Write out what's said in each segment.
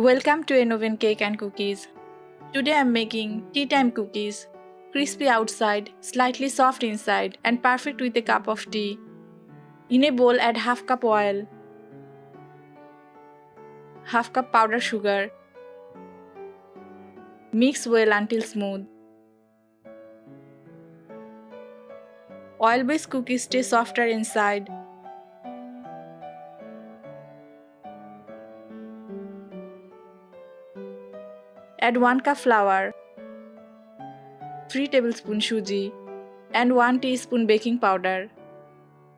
Welcome to Oven Cake and Cookies. Today I'm making tea time cookies. Crispy outside, slightly soft inside, and perfect with a cup of tea. In a bowl, add half cup oil, half cup powdered sugar. Mix well until smooth. Oil-based cookies stay softer inside. Add 1 cup flour, 3 tablespoons suji, and 1 teaspoon baking powder.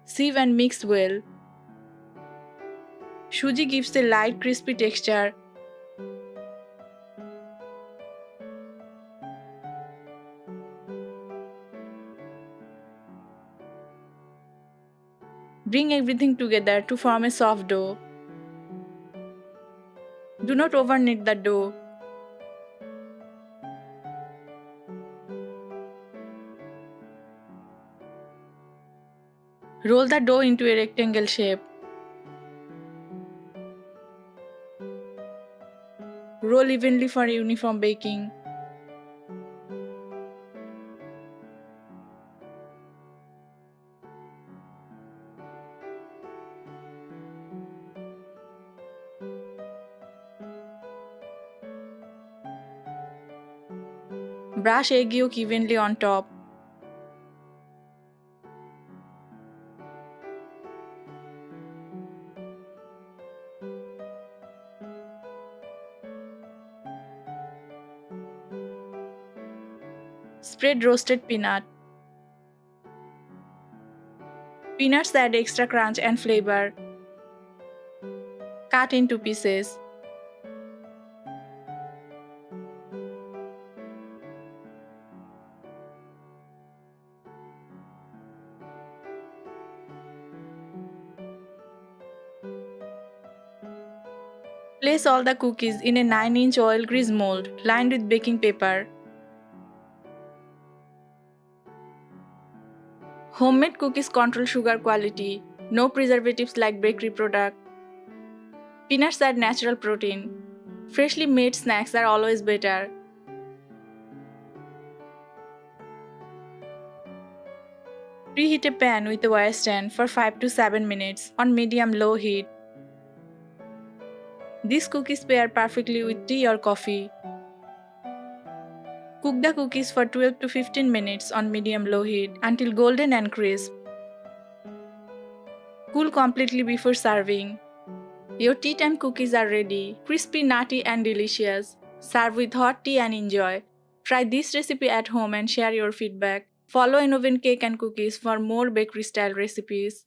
Sieve and mix well. Suji gives a light crispy texture. Bring everything together to form a soft dough. Do not over-knead the dough. Roll the dough into a rectangle shape. Roll evenly for uniform baking. Brush egg yolk evenly on top. Spread roasted peanut. Peanuts add extra crunch and flavor. Cut into pieces. Place all the cookies in a 9-inch oil grease mold lined with baking paper. Homemade cookies control sugar quality. No preservatives like bakery product. Peanuts add natural protein. Freshly made snacks are always better. Preheat a pan with a wire stand for 5 to 7 minutes on medium-low heat. These cookies pair perfectly with tea or coffee. Cook the cookies for 12 to 15 minutes on medium-low heat until golden and crisp. Cool completely before serving. Your tea time cookies are ready, crispy, nutty and delicious. Serve with hot tea and enjoy. Try this recipe at home and share your feedback. Follow Oven Cake and Cookies for more bakery-style recipes.